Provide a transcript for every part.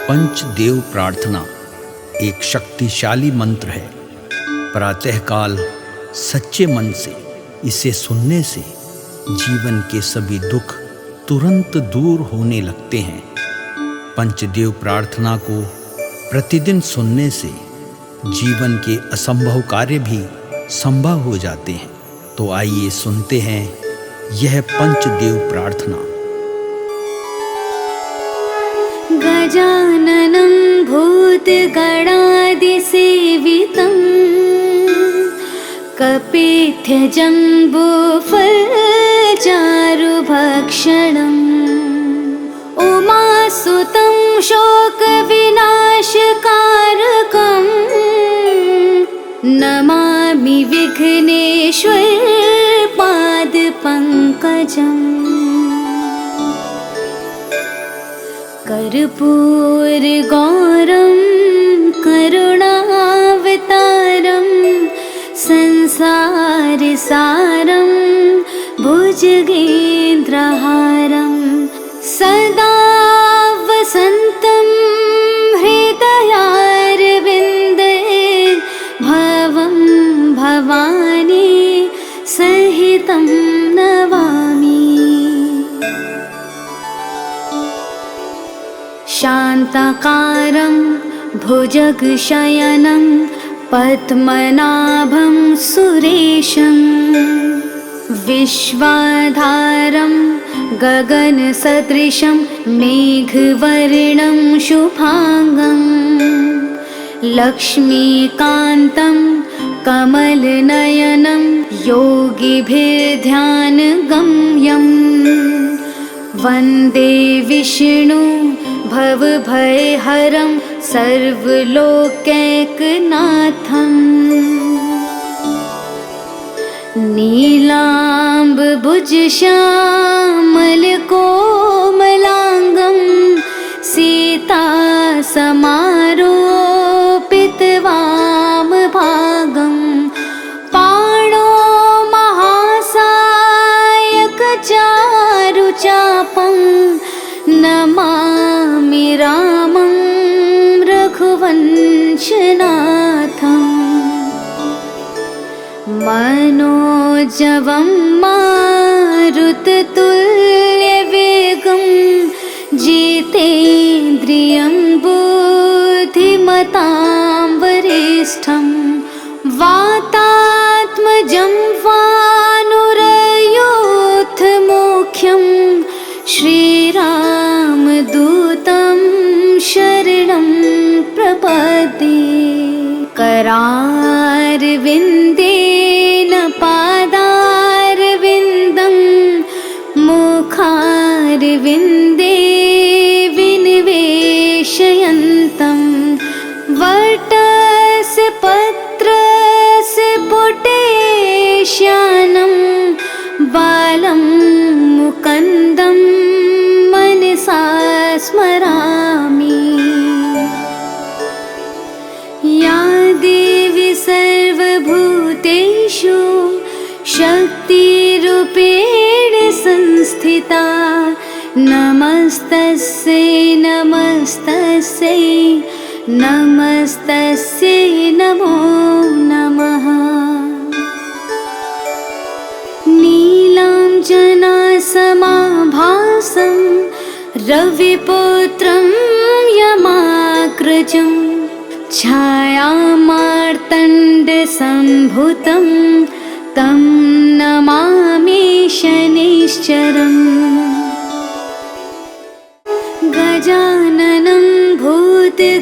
पंचदेव प्रार्थना एक शक्तिशाली मंत्र है। प्रातःकाल सच्चे मन से इसे सुनने से जीवन के सभी दुख तुरंत दूर होने लगते हैं। पंचदेव प्रार्थना को प्रतिदिन सुनने से जीवन के असंभव कार्य भी संभव हो जाते हैं। तो आइए सुनते हैं यह पंचदेव प्रार्थना। गजाननं भूतगणादिसेवितं कपित्थजम्बूफलचारुभक्षणम् उमासुतं शोकविनाशकारकम् नमामि विघ्नेश्वर पादपङ्कजम्। कर्पूरगौरं करुणावतारं संसारसारं भुजगेन्द्रहारं सदा वसन्तं हृदयारविन्दे भवं भवानी सहितं नमामि। शान्ताकारं भुजगशयनं पद्मनाभं सुरेशं विश्वाधारं गगनसदृशं मेघवर्णं शुभांगं लक्ष्मीकान्तं कमलनयनं योगिभिर्ध्यानगम्यं वन्दे विष्णु भवभयहरं सर्वलोकैकनाथम्। नीलाम्बुजश्यामलकोमलाङ्गं सीतासमारोपितवामभागं पाणो महासायकचारुचापं नमामि रामं रघुवंशनाथम्। मनोजवं मारुततुल्यवेगं जितेन्द्रियं बुद्धिमतां वरिष्ठं वातात्मजं वानुरयूथमुख्यं श्रीरामदूतं शरणं प्रपद्ये। करारविन्देन पादारविन्दं मुखारविन्दे विनिवेशयन्तं वटस्य पत्रस्य पुटेश्यानं बालं मुकुन्दं मनसा स्मरामि। या देवी सर्वभूतेषु शक्तिरूपेण संस्थिता नमस्तस्यै नमस्तस्यै नमस्तस्यै नमो नमः। नीलाञ्जनासमाभासं रविपुत्रं यमाग्रजं छायामार्तण्डसम्भुतं तं नमामि शनैश्चरम्। गजाननं भूतगणादिसेवितं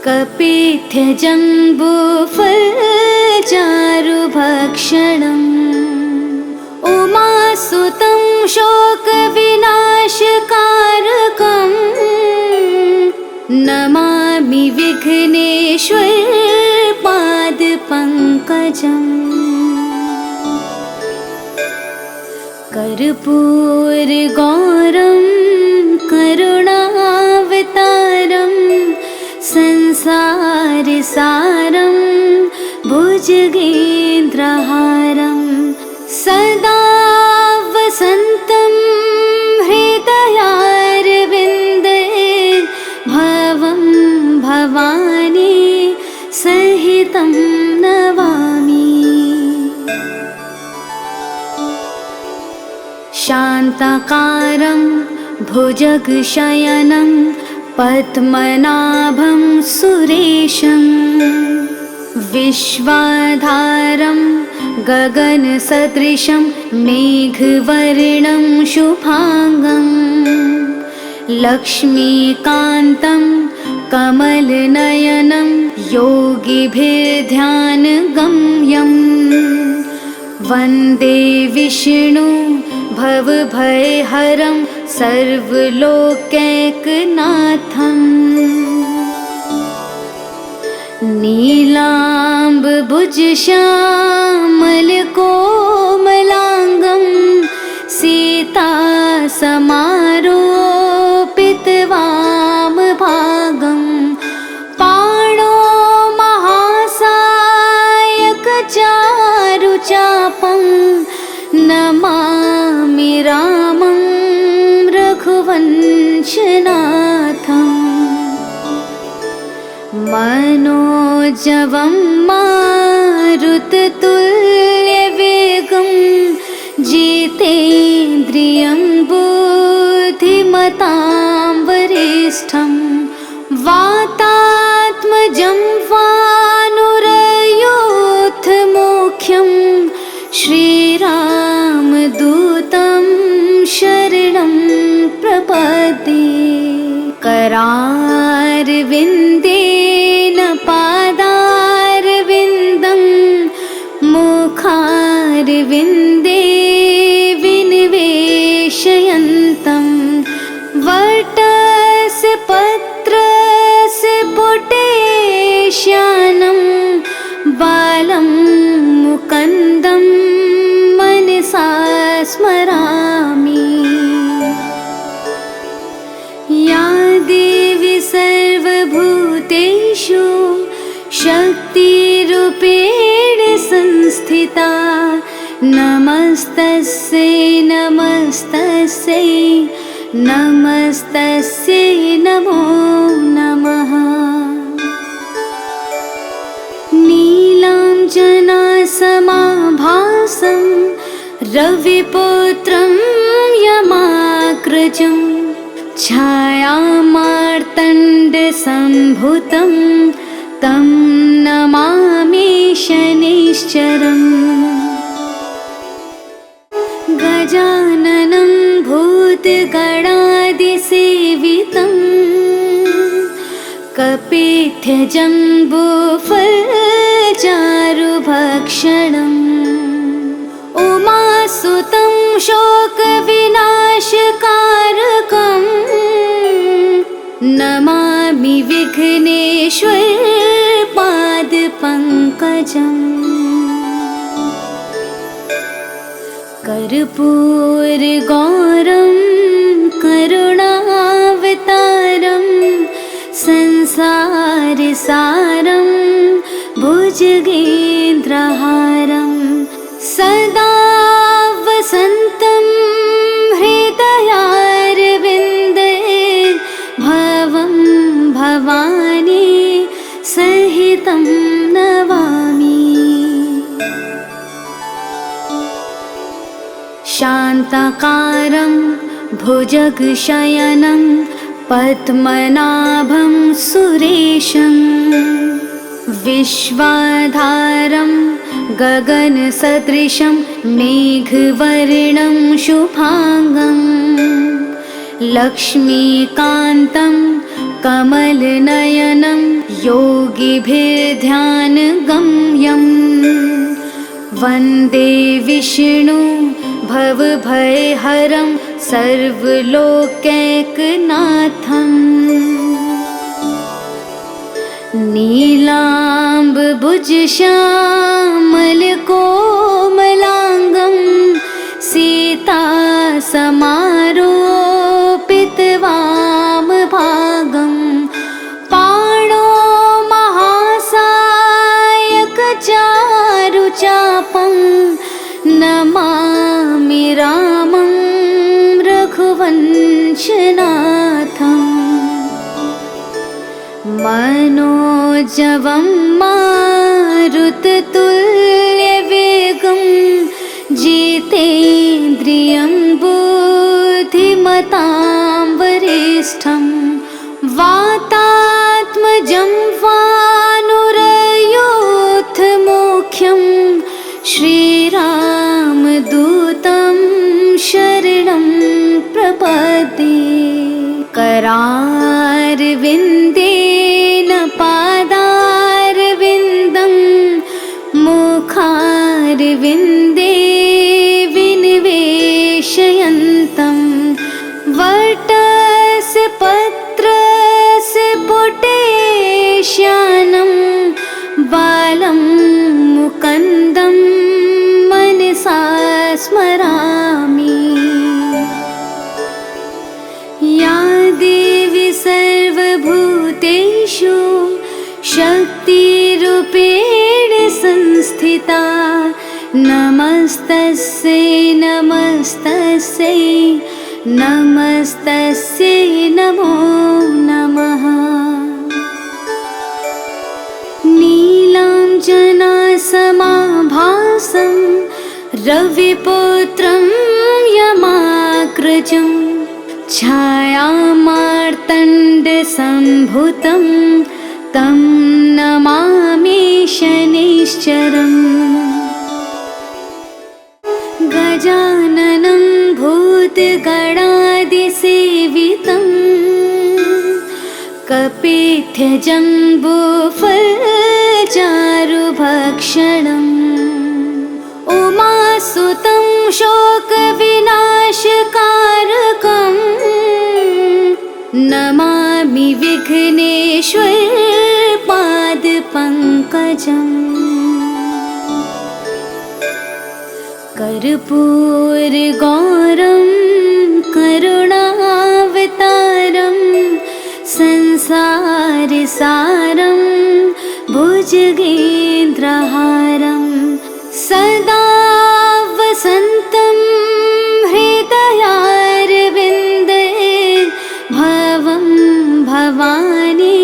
कपित्थजम्बूफलचारुभक्षणम् उमासुतं शोकविनाशकारकम् नमामि विघ्नेश्वर पादपङ्कजम्। कर्पूरगौरं करुणावतारं संसारसारं भुजगेन्द्रहारं सदा वसन्तं हृदयारविन्दे शान्ताकारं भुजगशयनं पद्मनाभं सुरेशं विश्वाधारं गगनसदृशं मेघवर्णं शुभांगं लक्ष्मीकान्तं कमलनयनं योगिभिर्ध्यानगम्यं वन्दे विष्णु भवभयहरं सर्वलोकैकनाथम् नीलाम्बुजश्यामलकोमलाङ्गं सीतासमारोपितवामभागं पाणो महासायकचारुचापं नमामि रामं रघुवंशनाथम् मनोजवं मारुततुल्यवेगं जितेन्द्रियं बुद्धिमतां वरिष्ठं वातात्मजं वानुरयोधमुख्यं श्रीरामदूतं शरणं प्रपद्ये करारविन्देन पादारविन्दं मुखारविन्दे विनिवेशयन्तं वटस्य पत्रस्य पुटेश्यानं बालं मुकुन्दं मनसा स्मरामि। या देवी सर्वभूतेषु शक्तिरूपेण संस्थिता नमस्तस्यै नमस्तस्यै नमस्तस्यै नमो नमः। नीलाञ्जनासमाभासं रविपुत्रं यमाग्रजं छायामार्तण्डसम्भुतं तं नमामि शनैश्चरम् गजाननं भूतगणादिसेवितं कपित्थजम्बूफलचारुभक्षणम् उमासुतं शोकविनाशकारकं नमामि विघ्नेश्वर पादपङ्कजम् कर्पूरगौरं करुणावतारं संसारसारं भुजगेन्द्रहारं सदा वसन्तं हृदयारविन्दे भवं भवानी सहितं नमामि। शान्ताकारं भुजगशयनं पद्मनाभं सुरेशं विश्वाधारं गगनसदृशं मेघवर्णं शुभांगं लक्ष्मीकान्तं कमलनयनं योगिभिर्ध्यानगम्यं वन्दे विष्णु भवभयहरं सर्वलोकैकनाथम् नीलाम्बुजश्यामलकोमलाङ्गं सीतासमारोपितवामभागं पाणो महासायकचारुचापं नमामि रामं रघुवंशनाथम् मनोजवं मारुततुल्यवेगं जितेन्द्रियं धीमतां वरिष्ठं वातात्मजं वानुरयोऽथ मुख्यं श्रीरामदूतं शरणं प्रपद्ये। करारविन्देन पादारविन्दं मुखारविन्दे विनिवेशयन्तं वटस्य पत्रस्य पुटेश्यानं बालं मुकुन्दं मनसा स्मरामि। या देवी सर्वभूतेषु शक्तिरूपेण संस्थिता नमस्तस्यै नमस्तस्यै नमस्तस्यै नमो नमः। नीलाञ्जनासमाभासं रविपुत्रं यमाग्रजं छायामार्तण्डसम्भुतं तं नमामि शनैश्चरम्। गजाननं भूतगणादिसेवितं कपित्थजम्बूफलचारुभक्षणम् उमासुतं शोकविनाशकारकं नमामि विघ्नेश्वरपादपङ्कजम्। कर्पूरगौरं करुणावतारं संसारसारं भुजगेन्द्रहारं सदा वसन्तं हृदयारविन्दे भवं भवानी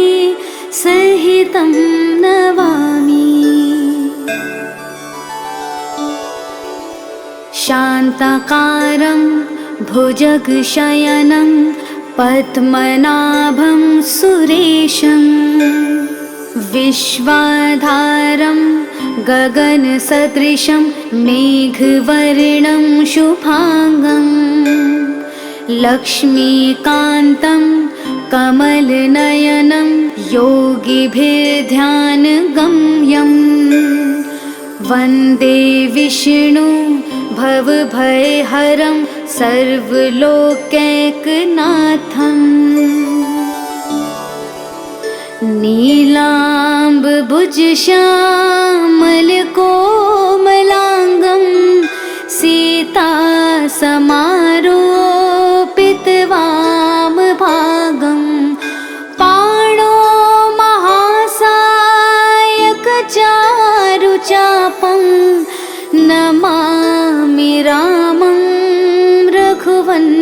सहितं नमामि। शान्ताकारं भुजगशयनं पद्मनाभं सुरेशं विश्वाधारं गगनसदृशं मेघवर्णं शुभांगं लक्ष्मीकान्तं कमलनयनं योगिभिर्ध्यानगम्यं वन्दे विष्णु भवभयहरं सर्वलोकैकनाथम्। नीलाम्बुजश्यामलकोमलाङ्गं सीतासमारोपितवामभागं पाणो महासायकचारुचापं नमामि रामं रघुवंशनाथम्।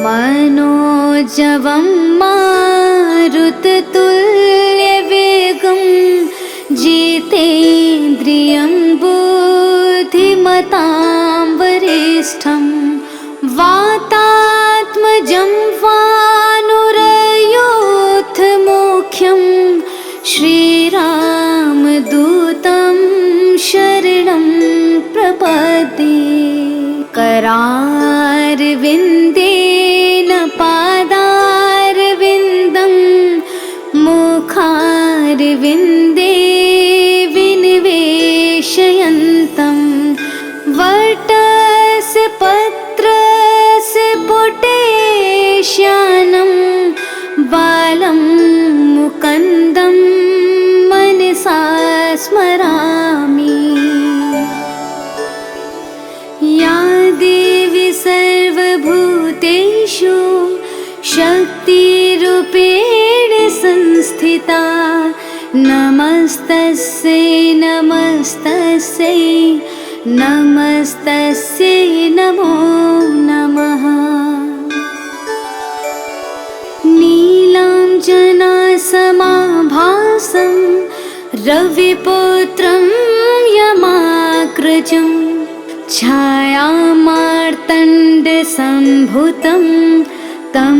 मनोजवं मारुततुल्यवेगं जितेन्द्रियं बुद्धिमतां वरिष्ठं वातात्मजं वानुरयोऽथ मुख्यं श्रीरामदूतं शरणं प्रपद्ये। करारविन्देन पादारविन्दं मुखारविन्दे विनिवेशयन्तं वटस्य पत्रस्य पुटेश्यानं बालं मुकुन्दं मनसा स्मरामि। या देवी सर्वभूतेषु शक्तिरूपेण संस्थिता नमस्तस्यै नमस्तस्यै नमस्तस्यै नमो नमः। नीलाञ्जनासमाभासं रविपुत्रं यमाग्रजं छायामार्तण्डसम्भुतं तं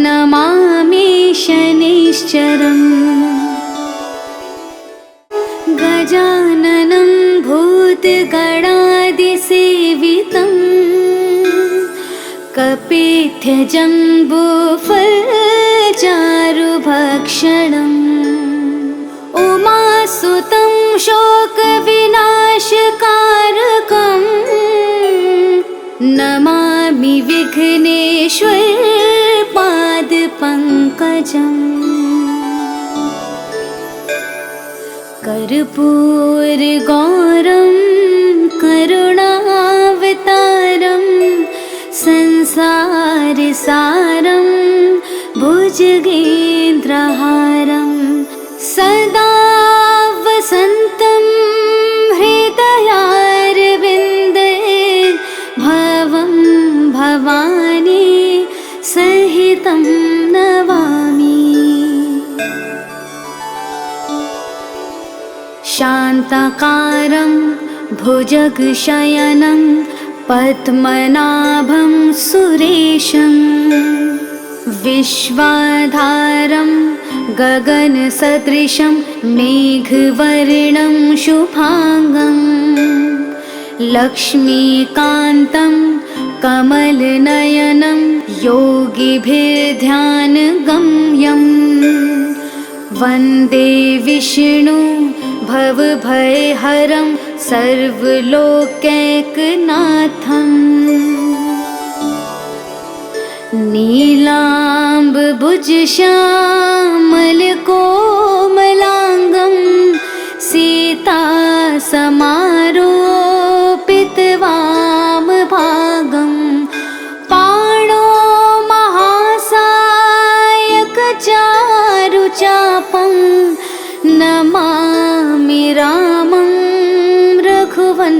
नमामि शनिश्चरम्। गजाननं भूतगणादिसेवितं कपित्थजम्बूफलचारुभक्षणम्। उमासुतं शोकविनाशकारकम् नमामि विघ्नेश्वरपादपङ्कजम्। कर्पूरगौरं करुणावतारं संसारसारं भुजगेन्द्रहारं सदा वसन्तं हृदयारविन्दे भवं भवानी सहितं नमामि। शान्ताकारं भुजगशयनं पद्मनाभं सुरेशं विश्वाधारं गगनसदृशं मेघवर्णं शुभांगं लक्ष्मीकान्तं कमलनयनं योगिभिर्ध्यानगम्यं वन्दे विष्णु भवभयहरं सर्वलोकैकनाथम्। नीलाम्बुजश्यामलकोमलाङ्गं सीतासमारोपितवामभागं पाणो महासायकचारुचापं नमामि रामं रघुवंशनाथम्।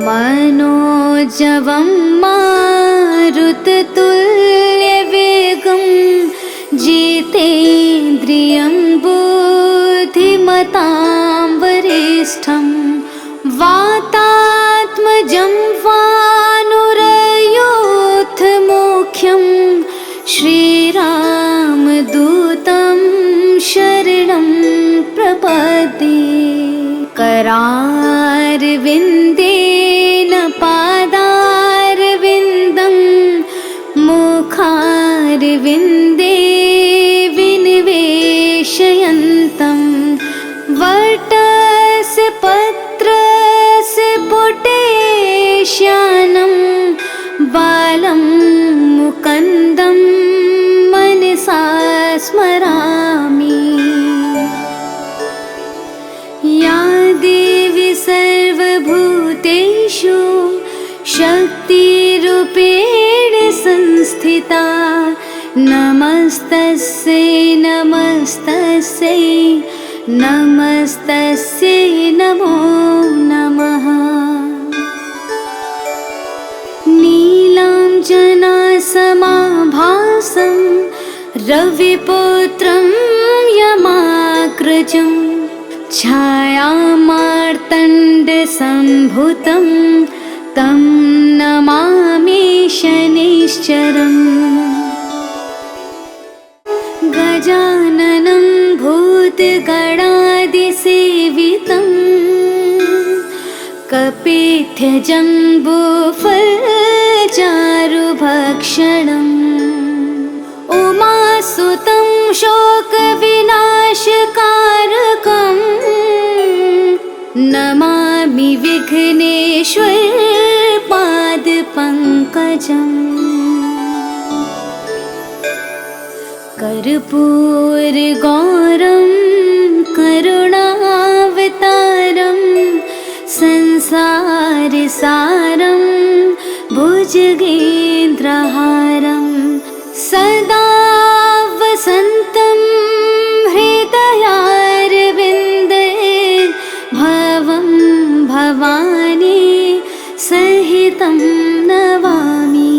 मनोजवं मारुततुल्यवेगं जितेन्द्रियं बुद्धिमतां वरिष्ठं वातात्मजं वानुरयूथमुख्यं श्रीरामदूतं शरणं प्रपद्ये। करारविन्देन पादारविन्दं मुखारविन्दे विनिवेशयन्तं वटस्य पत्रस्य पुटेश्यानं बालं मुकुन्दं मनसा स्मरामि। या देवी सर्वभूतेषु शक्तिरूपेण संस्थिता नमस्तस्यै नमस्तस्यै नमस्तस्यै नमो नमः। नीलाञ्जनासमाभासं रविपुत्रं यमाग्रजं छायामार्तण्डसम्भुतं तं नमामि शनिश्चरम्। गजाननं भूतगणादिसेवितं कपित्थजम्बूफलचारुभक्षणम् उमासुतं शोकविनाशकारकम् नमामि विघ्नेश्वरपादपङ्कजम्। कर्पूरगौरं करुणावतारं संसारसारं भुजगेन्द्रहारं सदा वसन्तं हृदयारविन्दे भवं भवानी सहितं नमामि।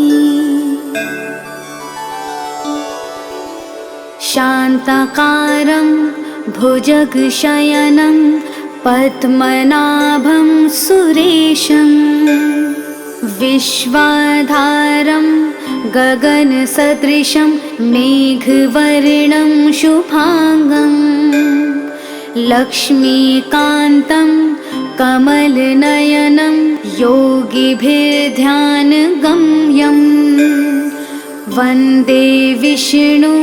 शान्ताकारं भुजगशयनं पद्मनाभं सुरेशं विश्वाधारं गगनसदृशं मेघवर्णं शुभांगं लक्ष्मीकान्तं कमलनयनं योगिभिर्ध्यानगम्यं वन्दे विष्णु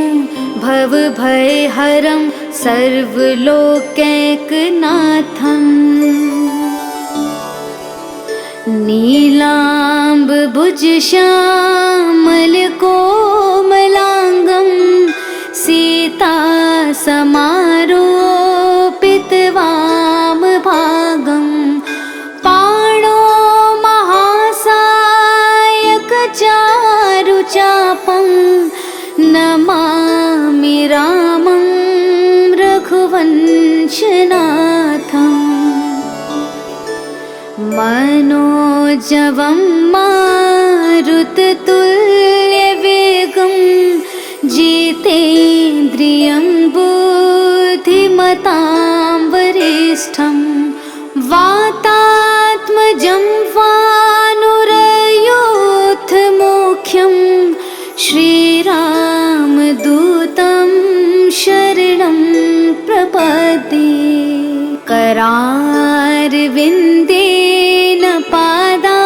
भवभयहरं सर्वलोकैकनाथम् नीलाम्बुजश्यामलकोमलाङ्गं सीतासमारोपितवामभागं पाणो महासायकचारुचापं नमामि रामं रघुवंशनाथम् मनोजवं मारुततुल्यवेगं जितेन्द्रियं बुद्धिमतां वरिष्ठं वातात्मजं वानुरयूथमुख्यं श्रीरामदूतं शरणं प्रपद्ये करारविन्देन पादारविन्दं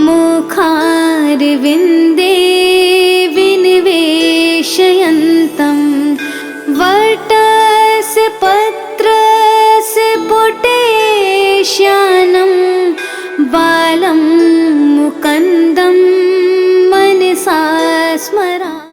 मुखारविन्दे विनिवेशयन्तं वटस्य पत्रस्य पुटेश्यानं बालं मुकुन्दं मनसा स्मरामि।